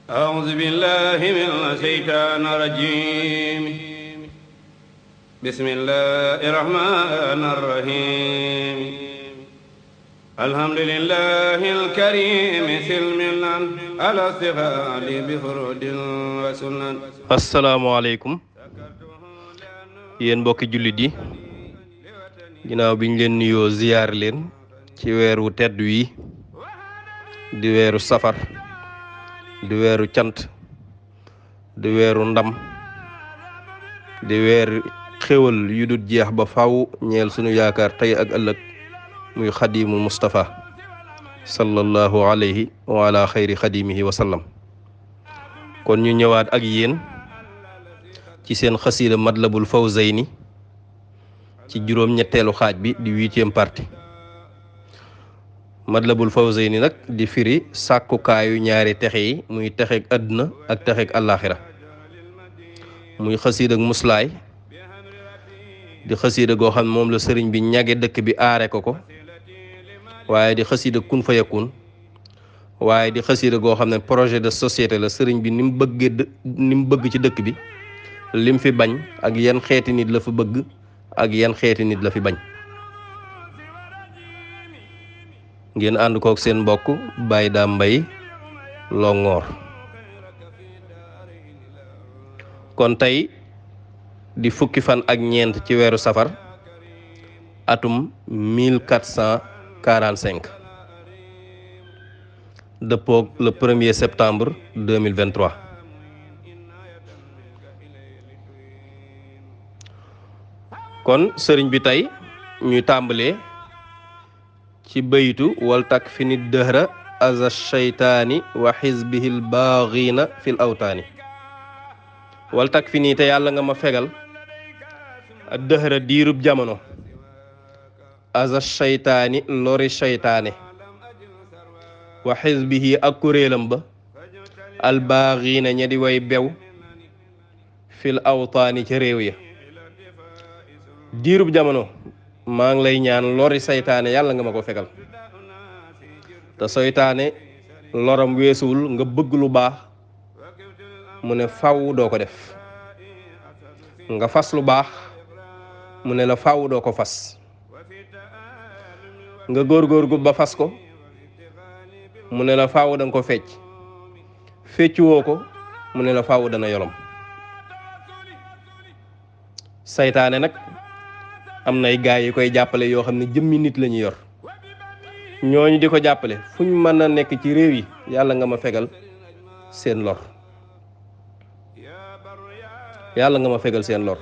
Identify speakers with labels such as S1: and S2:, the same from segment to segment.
S1: أعوذ بالله من الشيطان الرجيم بسم الله الرحمن الرحيم الحمد لله الكريم سلمنا على استغال بفرود وسنن asalaamaaleykum yéen mbokki jullit yi ginnaaw biñ leen nuyoo ziyaar leen ci weeru tedd wi di weeru safar di weeru cant di weeru ndam di weer xéwal yu dul jeex ba faw ñeel sunu yaakaar tey ak ëllëg muy xadimul Mustafa sallallahu alayhi wa ala xayri xadimihi wa sallam. kon ñu ñëwaat ak yéen ci seen xasiida Matlabul Fawzayni ci juróom-ñetteelu xaaj bi di 8e partie. Matlabul Fawzayni nag di firi sàkkukaayu ñaari texe yi muy texeeg àdduna ak texeeg àllaaxira muy xasiida ak muslaay di xasiida goo xam ne moom la sëriñ bi ñage dëkk bi aare ko waaye di xasiida kun fa yakun waaye di xasiida goo xam ne projet de société la sëriñ bi ni mu bëgg ci dëkk bi lim fi bañ ak yan xeeti nit la fi bëgg ak yan xeeti nit la fi bañ. ngeen ànd kook seen mbokk Baye Dame Mbaye Longhor. kon tey di fukki fan ak ñeent ci weeru safar atum 1445 dëppoog le 1er septembre 2023. kon sëriñ bi tey ñuy tàmbalee ci baytu wal tak fi nit dëhra aza shaytaani wa xizbihil baaxiina fil awtaani wal tak fi nii te yàlla nga ma fegal a dëhra diirub jamono aza shaytaani lori shaytaane wa xizbihi ak kuréelam ba al baaxiina ña di way bew fil awtaani ca réew ya. diirub jamono maa ngi lay ñaan lori saytaane yàlla nga ma ko fegal te saytaane loram weesuwul nga bëgg lu baax mu ne faw doo ko def, nga fas lu baax mu ne la faw doo ko fas, nga góorgóorgu ba fas ko mu ne la faw danga ko feccuwoo ko mu ne la faw dana yolom. saytaane nag am nay gaay yi koy jàppale yoo xam ne jëmmi nit la ñu yor, ñooñu di ko jàppale fu ñu mën a nekk ci réew yi yàlla nga ma fegal seen lor, yàlla nga ma fegal seen lor.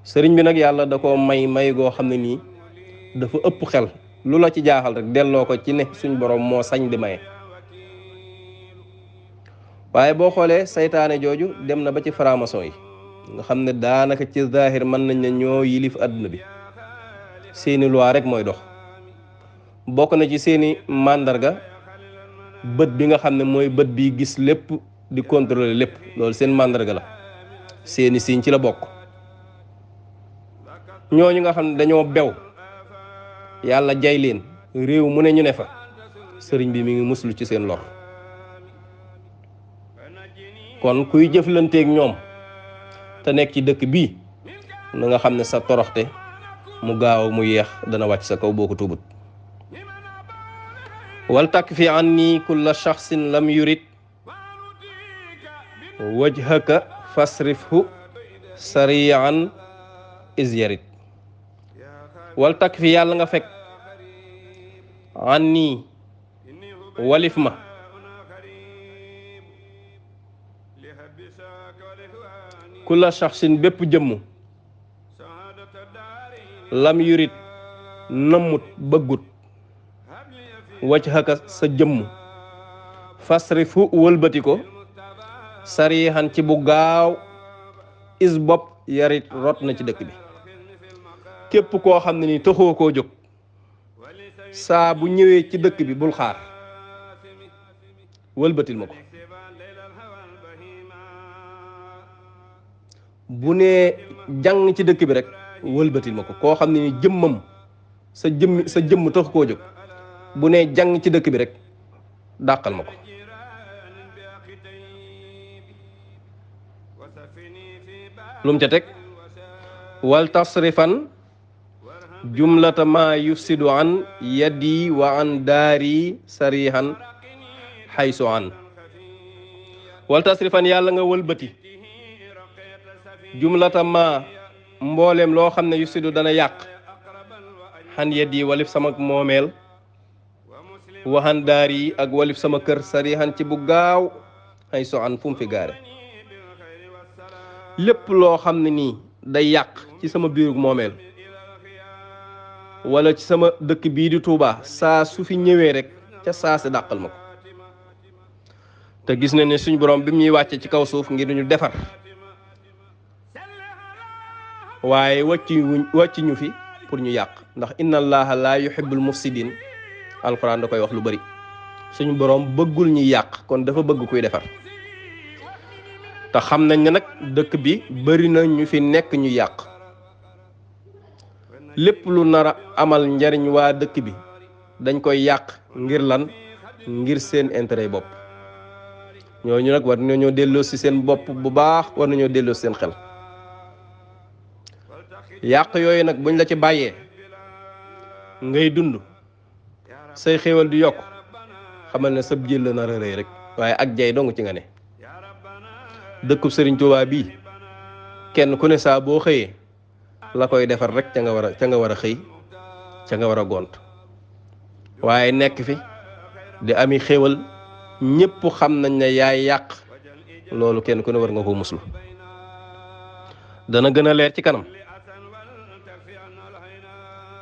S1: sëriñ bi nag yàlla da ko may goo xam ne nii dafa ëpp xel, lu la ci jaaxal rek delloo ko ci ne suñ borom moo sañ di maye. waaye boo xoolee saytaane jooju dem na ba ci franc-maçon yi nga xam ne daanaka ci zahir mën nañ ne ñoo yilif àdduna bi, seeni loi rek mooy dox. bokk na ci seeni màndarga bët bi nga xam ne mooy bët bi gis lépp di contrôler lépp, loolu seen màndarga la, seeni signe ci la bokk. ñooñu nga xam ne dañoo bew yàlla jay leen réew mu ne ñu ne fa, sëriñ bi mi ngi muslu ci seen lor. kon kuy jëflanteeg ñoom te nekk ci dëkk bii na nga xam ne sa toroxte mu gaaw mu yeex dana wàcc sa kaw boo ko tuubut. wal tak fi anni kulla shaxsin lam yurid wajhaka fasrifhu sarian is yarid. wal tak fi yàlla nga fekk anni walif ma kulla shaxsin bépp jëmm lam yurit nammut bëggut wajhaka sa jëmm fasrifu wëlbati ko sarihan ci bu gaaw is bopp yarit rot na ci dëkk bi. képp koo xam ne ni taxoo koo jóg saa bu ñëwee ci dëkk bi bul xaar, wëlbatil ma ko. bu nee jàng ci dëkk bi rek wëlbatil ma ko. koo xam ne ni jëmmam sa jëmm tax koo jóg bu nee jàng ci dëkk bi rek dàqal ma ko.
S2: lum ca teg wal tasrifan jumlata ma yufsidu an yadi wa an daari sarihan xaysu an wal tasrifan yàlla nga wëlbati jumlata ma mbooleem loo xam ne yufsidu dana yàq xan yadi walif sama moomeel wa an daari ak walif sama kër sarihan ci bu gaaw xaysu an fu mu fi gaare lépp loo xam ne nii day yàq ci sama biirug moomeel wala ci sama dëkk bii di Touba saa su fi ñëwee rek ca saa si dàqal ma ko te gis na ne suñu borom bi mu ñuy wàcce ci kaw suuf ngir ñu defar waaye wàcci ñu fi pour ñu yàq ndax inna allaha la yuhibbul mufsidin alquran da koy wax lu bari suñu borom bëggul ñuy yàq kon dafa bëgg kuy defar te xam nañ ne nag dëkk bi bari na ñu fi nekk ñu yàq lépp lu nar a amal njariñ waa dëkk bi dañ koy yàq ngir lan ngir seen intérêt bopp ñooñu nag war nañoo delloo ci seen bopp bu baax war nañoo delloo ci seen xel yàq yooyu nag buñ la ci bàyyee ngay dund say xéewal di yokk xamal ne sab jël la nar a rëy rek waaye ak jay dong ci nga ne dëkkub Sëriñ Tuubaa bii kenn ku ne saa boo xëyee la koy defar rek ca nga war a xëy ca nga war a gont waaye nekk fi di ami xéewal ñépp xam nañ ne yaay yàq loolu kenn ku ne war nga ko muslu dana gën a leer ci kanam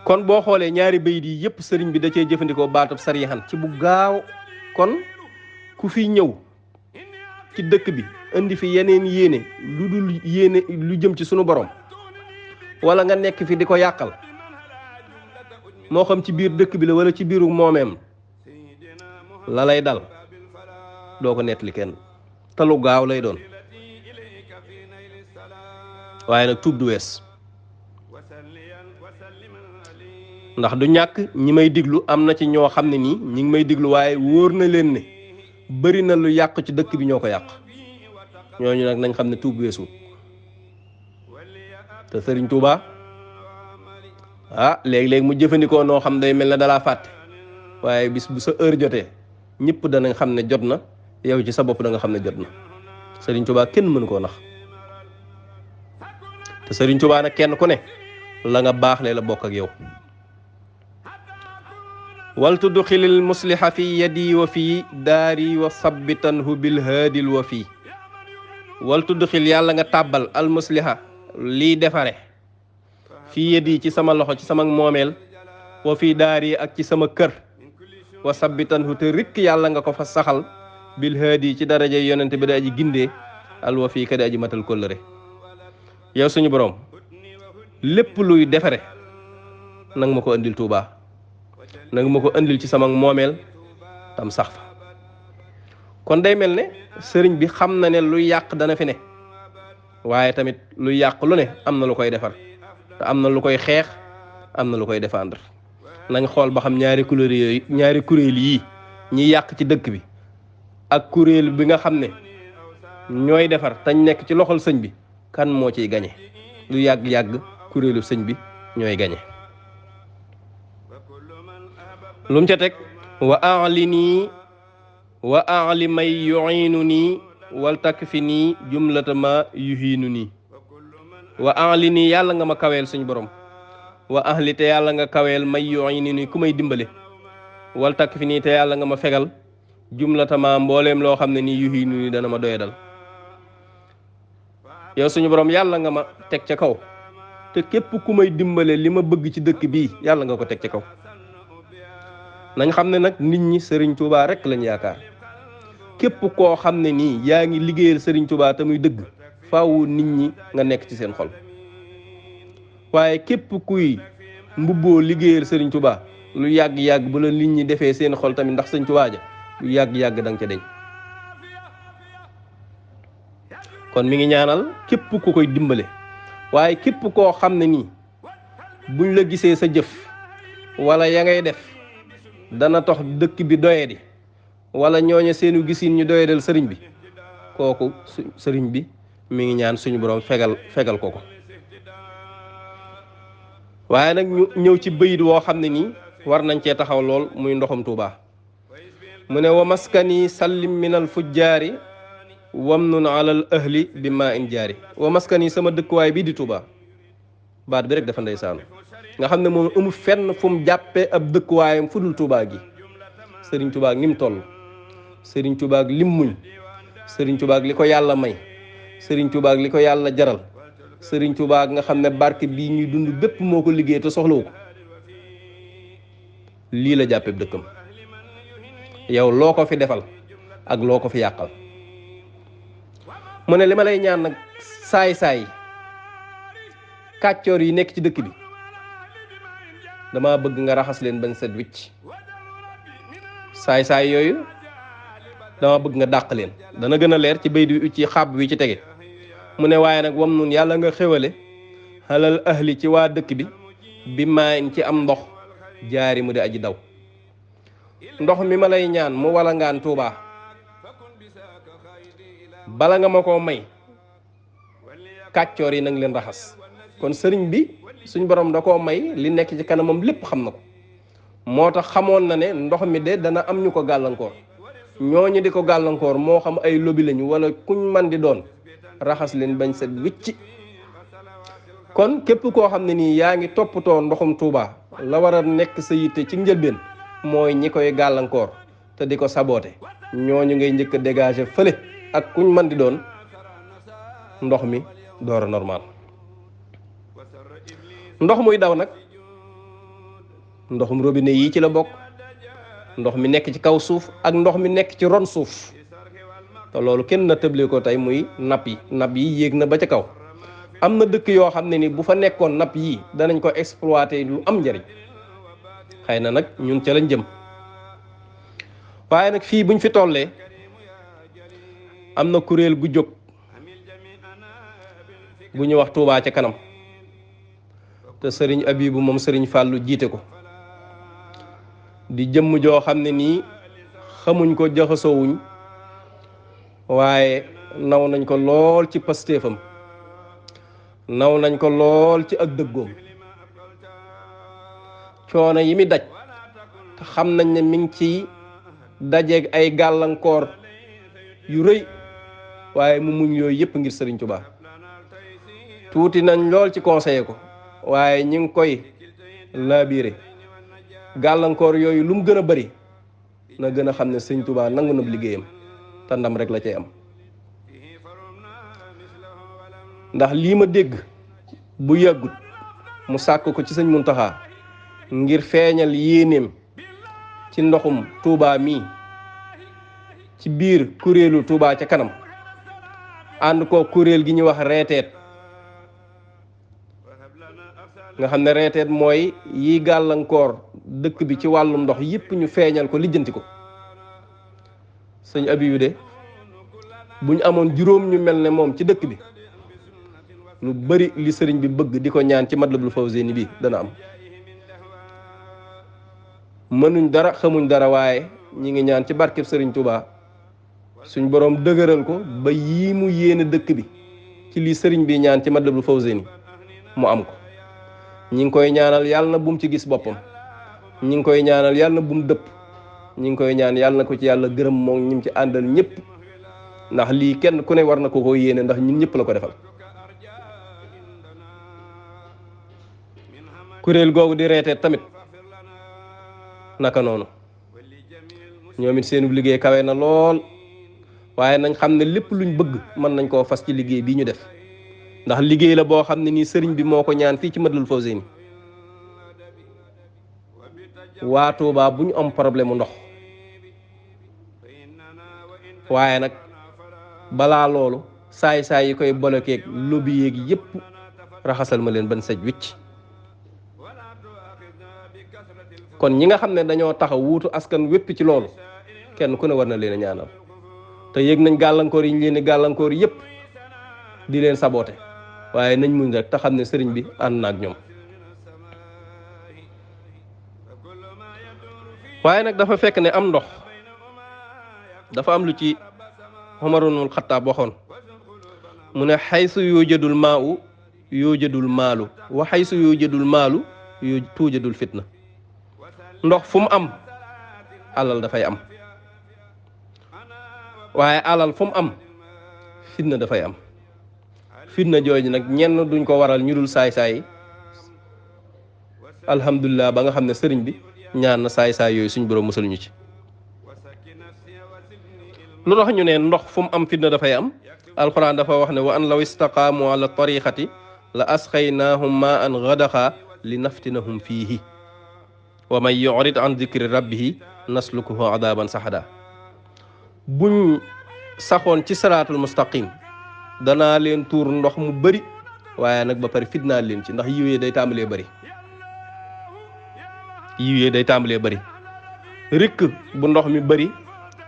S2: kon boo xoolee ñaari bayit yi yépp sëriñ bi da cee jëfandikoo baatub sarihan ci bu gaaw kon ku fi ñëw ci dëkk bi indi fi yeneen yéene lu dul yéene lu jëm ci sunu borom wala nga nekk fi di ko yàqal moo xam ci biir dëkk bi la wala ci biiru moomeem la lay dal doo ko nettali kenn te lu gaaw lay doon waaye nag tuub du wees ndax du ñàkk ñi may diglu am na ci ñoo xam ne nii ñi ngi may diglu waaye wóor na leen ne bari na lu yàq ci dëkk bi ñoo ko yàq ñooñu nag nañ xam ne tuub weesu te Sëriñ Tuuba léeg-léeg mu jëfandikoo noo xam day mel ne dalaa fàtte waaye bis bu sa heure jotee ñëpp danañ xam ne jot na yow ci sa bopp da nga xam ne jot na Sëriñ Tuuba kenn mënu koo nax te Sëriñ Tuuba nag kenn ku ne la nga baax lee la bokk ak yow wal tudxilil musliha fi yadi wa fi daari wa sabbitanhu bil haadil wa fi wal tudxil yàlla nga tàbbal al musliha lii defare fii yadi ci sama loxo ci sama moomeel wa fii daari ak ci sama kër wa sabbitanhu te rikk yàlla nga ko fa saxal bil haadi ci daraja yonente bi da aji gindee al wa fii ka di aji matal kóllëre yow suñu borom lépp luy defare nang ma ko andil Tuubaa nang ma ko andil ci sama moomeel tam sax fa kon day mel ne sëriñ bi xam na ne luy yàq dana fi ne waaye tamit luy yàq lu ne am na lu koy defar te am na lu koy xeex am na lu koy défendre nañ xool ba xam ñaari kuréel yii ñi yàq ci dëkk bi ak kuréel bi nga xam ne ñooy defar tañ nekk ci loxol sëñ bi kan moo ciy gañe lu yàgg-yàgg kuréelu sëñ bi ñooy gañe lum ca teg wa a'lini wa a'li may yu'inu nii wal takk fi nii jumlata ma yuhiinu nii wa a'lini yàlla nga ma kaweel suñu borom wa ahli te yàlla nga kaweel may yu'inu nii ku may dimbale wal takk fi nii te yàlla nga ma fegal jumlata ma mbooleem loo xam ne nii yuhiinu nii dana ma doyadal yow suñu borom yàlla nga ma teg ca kaw te képp ku may dimbale li ma bëgg ci dëkk bii yàlla nga ko teg ca kaw nañ xam ne nag nit ñi Sëriñ Tuubaa rek lañ yaakaar képp koo xam ne nii yaa ngi liggéeyal Sëriñ Tuubaa te muy dëgg faaw nit ñi nga nekk ci seen xol waaye képp kuy mbubboo liggéeyal Sëriñ Tuubaa lu yàgg-yàgg bu la nit ñi defee seen xol tamit ndax Sëriñ Tuubaa ja lu yàgg-yàgg da nga ca deñ kon mi ngi ñaanal képp ku koy dimbale waaye képp koo xam ne nii buñ la gisee sa jëf wala ya ngay def dana tax dëkk bi doyadi wala ñooñu seenu gisin ñu doyadal sëriñ bi kooku sëriñ bi mi ngi ñaan suñu borom fegal ko ko. waaye nag ñu ñëw ci bayit woo xam ne nii war nañ cee taxaw lool muy ndoxum Tuuba mu ne wa maskani sallim minal fujjaari wamnun alal ahli bi ma in jaari. wa maskani sama dëkkuwaay bii di Tuuba baat bi rek dafa ndeysaanu nga xam ne moom amul fenn fu mu jàppee ab dëkkuwaayam fu dul Tuuba gi. sëriñ Tuuba ak ni mu toll, sëriñ Tuuba ak lim muñ, sëriñ Tuuba ak li ko yàlla may, sëriñ Tuuba ak li ko yàlla jaral, sëriñ Tuuba ak nga xam ne barke bii ñuy dund bépp moo ko liggéey te soxlawu ko. lii la jàppee dëkkam. yow loo ko fi defal ak loo ko fi yàqal. mu ne li ma lay ñaan nag saay-saay kàccoor yi nekk ci dëkk bi dama bëgg nga raxas leen bañ set wicc. saay-saay yooyu dama bëgg nga dàq leen. dana gën a leer ci bayt wi ci xàbb wi ci tege. mu ne waaye nag wam nun yàlla nga xéwale xalal ahli ci waa dëkk bi maayin ci am ndox jaari mu di aji daw. ndox mi ma lay ñaan mu wala ngaan Tuuba bala nga ma koo may kàccoor yi nang leen raxas. kon sëriñ bi suñ borom da koo may li nekk ci kanamam lépp xam na ko. moo tax xamoon na ne ndox mi de dana am ñu ko gàllankoor. ñooñu di ko gàllankoor moo xam ay lobi lañu wala kuñ man di doon raxas leen bañ set wicc. kon képp koo xam ne nii yaa ngi toppatoo ndoxum Tuuba la war a nekk sa yitte ci njëlbeen mooy ñi koy gàllankoor te di ko saboote ñooñu ngay njëkk a dégager fële ak kuñ man di doon ndox mi door a normal. ndox muy daw nag ndoxum robinet yii ci la bokk, ndox mi nekk ci kaw suuf ak ndox mi nekk ci ron suuf. te loolu kenn na tëble ko tey muy napp yi yéeg na ba ca kaw. am na dëkk yoo xam ne ni bu fa nekkoon napp yii danañ ko exploiter lu am njariñ. xëy na nag ñun ca lañ jëm. waaye nag fii buñ fi tollee am na kuréel gu jóg gu ñu wax Tuubaa ca kanam te sëriñ Abibu moom sëriñ Fàllu jiite ko. di jëmm joo xam ne nii xamuñ ko jaxasoowuñ waaye naw nañ ko lool ci pastéefam, naw nañ ko lool ci ak dëggoom. coono yi mi daj te xam nañ ne mi ngi ci dajeeg ay gàllankoor yu rëy waaye mu muñ yooyu yëpp ngir sëriñ Tuubaa. tuuti nañ lool ci conseiller ko waaye ñi ngi koy laabiire. gàllankoor yooyu lu mu gën a bari na gën a xam ne sëriñ Tuubaa nangu na liggéeyam te ndam rek la cay am. ndax lii ma dégg bu yàggut mu sàkk ko ci sëñ Muntaxa ngir feeñal yéeneem ci ndoxum Tuubaa mii ci biir kuréelu Tuubaa ca kanam ànd ko kuréel gi ñuy wax reeteet nga xam ne reeteet mooy yi gàllankoor dëkk bi ci wàllum ndox yépp ñu feeñal ko lijjanti ko. sëñ Abiyu de bu ñu amoon juróom ñu mel ne moom ci dëkk bi lu bari li sëriñ bi bëgg di ko ñaan ci Matlabul Fawzayni bi dana am. mënuñ dara xamuñ dara waaye ñi ngi ñaan ci barkeb sëriñ Tuubaa suñ borom dëgëral ko ba yii mu yéene dëkk bi ci li sëriñ bi ñaan ci Matlabul Fawzayni mu am ko. ñi ngi koy ñaanal yàlla na bum ci gis boppam, ñi ngi koy ñaanal yàlla na bum dëpp, ñi ngi koy ñaan yàlla na ko ci yàlla gërëm moom ñim ci àndal ñëpp ndax lii kenn ku ne war na ko ko yéene ndax ñun ñëpp la ko defal. kuréel googu di reeteet tamit naka noonu ñoom it seenu liggéey kawe na lool waaye nañ xam ne lépp luñ bëgg mën nañ koo fas ci liggéey bii ñu def ndax liggéey la boo xam ne nii sëriñ bi moo ko ñaan fii ci Matlabul Fawzayni. waa Tuubaa bu ñu am problème mu ndox waaye nag balaa loolu saay-saay yi koy bloqué lobby yeeg yépp raxasal ma leen ban sej wicc. kon ñi nga xam ne dañoo taxaw wuutu askan wépp ci loolu kenn ku ne war na leen a ñaanal te yëg nañ gàllankoor yi ñu leen di gàllankoor yépp di leen saboote waaye nañ muñ rek te xam ne sëriñ bi ànd na ak ñoom. waaye nag dafa fekk ne am ndox dafa am lu ci Umar ibnul Xattaab waxoon mu ne xaysu yujadul maa'u yujadul maalu wa xaysu yujadul maalu tuujadul fitna. ndox fu mu am alal dafay am waaye alal fu mu am fitna dafay am. fitna jooju nag ñenn duñ ko waral ñu dul saay-saay alhamdulilah ba nga xam ne sëriñ bi ñaan na saay-saay yooyu suñ borom musal ñu ci. lu tax ñu ne ndox fu mu am fitna dafay am alquran dafa wax ne wa an law istaqaamu ala tariqati la asqaynaahum ma an gadaqa li naftinahum fiihi wa man yurid an dikri rabbihi naslukuhu adaban sahada. buñ saxoon ci siraatul mustaqim danaa leen tuur ndox mu bëri waaye nag ba pare fitnaa leen ci ndax yiw yi day tàmbalee bëri rikk bu ndox mi bëri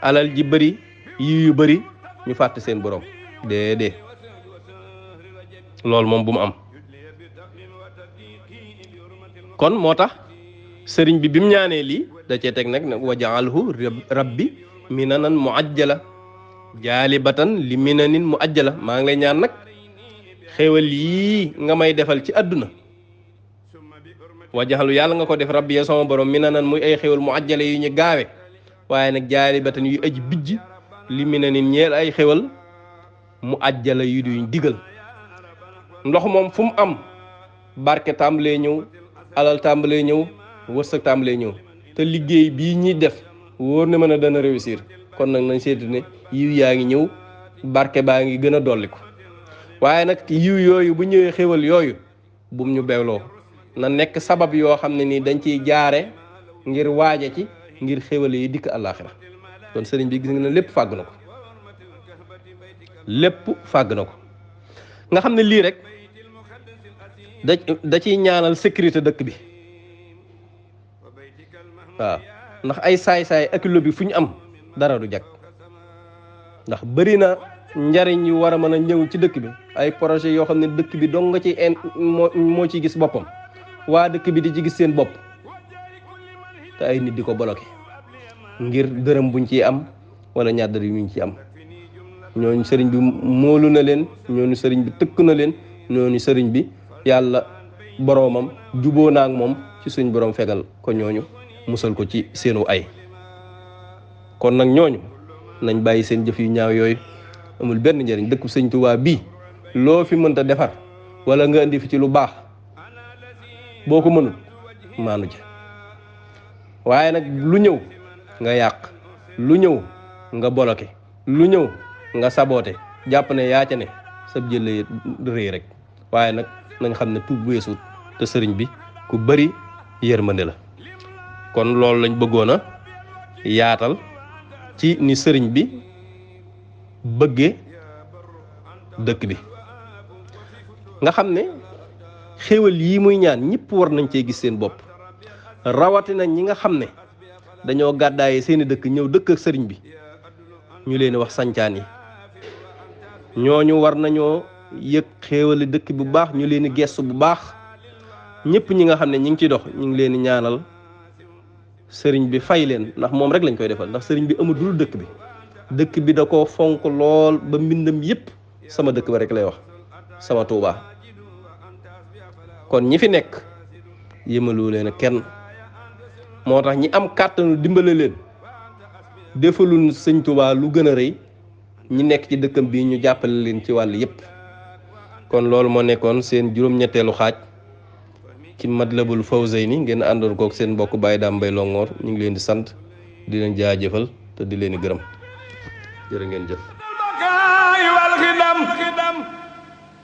S2: alal ji bëri yiw yu bëri ñu fàtte seen borom déedéet loolu moom bu mu am. kon moo tax sëriñ bi mu ñaanee lii da cee teg nag wajaalhu rabbi minanan muajjala jaalibatan li minanin muajjala. maa ngi lay ñaan nag xéewal yii nga may defal ci àdduna wajaxalu yàlla nga ko def rabbi ya sama borom minanan muy ay xéewal muajjala yu ñu gaawe waaye nag jaalibatan yu aji bijj li minanin ñeel ay xéewal muajjala yu duñ digal. ndox moom fu mu am barke tàmbalee ñëw alal tàmbalee ñëw wërsëg tàmbalee ñëw te liggéey bii ñuy def wóor na mën a dana réussir. kon nag nañ seetu ne yiw yaa ngi ñëw barke baa ngi gën a dolliku waaye nag yiw yooyu bu ñëwee xéwal yooyu bum ñu bewloo na nekk sabab yoo xam ne nii dañ ciy jaare ngir waaja ci ngir xéwal yi dikk àllaaxira. kon sëriñ bi gis nga ne lépp fàgg na ko nga xam ne lii rek da ciy ñaanal sécurité dëkk bi waaw ndax ay saay-saay ak lobi fu ñu am dara du jag ndax bëri na njariñ yu war a mën a ñëw ci dëkk bi ay projet yoo xam ne dëkk bi dong nga ci moo ciy gis boppam waa dëkk bi di ci gis seen bopp te ay nit di ko bloqué ngir dërëm buñ ciy am wala ñaar dërëm yuñ ci am. ñooñu sëriñ bi moolu na leen ñooñu sëriñ bi tëkk na leen ñooñu sëriñ bi yàlla boroomam juboo na ak moom ci suñ boroom fegal ko ñooñu musal ko ci seenu ay. kon nag ñooñu nañ bàyyi seen jëf yu ñaaw yooyu amul benn njëriñ. dëkku sëñ Tuubaa bii loo fi mënta defar wala nga indi fi ci lu baax boo ko mënul maanu ci waaye nag lu ñëw nga yàq lu ñëw nga bloqué lu ñëw nga saboote jàpp ne yaa ca ne sab jëlee rëy rek waaye nag nañ xam ne tuub weesut te sëriñ bi ku bari yërmande la. kon loolu lañ bëggoon a yaatal ci ni sëriñ bi bëggee dëkk bi nga xam ne xéewal yii muy ñaan ñëpp war nañ cee gis seen bopp rawatina ñi nga xam ne dañoo gàddaaye seeni dëkk ñëw dëkk ak sëriñ bi ñu leen wax sancaan yi ñooñu war nañoo yëg xéewali dëkk bu baax ñu leen gestu bu baax. ñëpp ñi nga xam ne ñi ngi ci dox ñu ngi leen ñaanal sëriñ bi fay leen ndax moom rek lañ koy defal ndax sëriñ bi amatul dëkk bi da koo fonk lool ba mbindam yëpp sama dëkk ba rek lay wax sama Tuubaa. kon ñi fi nekk yëmalu leen ak kenn moo tax ñi am kàttanu dimbale leen defalul sëñ Tuubaa lu gën a rëy ñi nekk ci dëkkam bi ñu jàppale leen ci wàll yëpp. kon loolu moo nekkoon seen juróom-ñetteelu xaaj ci Matlabul Fawzayni ngeen àndoon kook seen mbokk Baye Dame Mbaye Longhor ñu ngi leen di sant di leen jaajëfal te di leen di gërëm jërë ngeen jëf.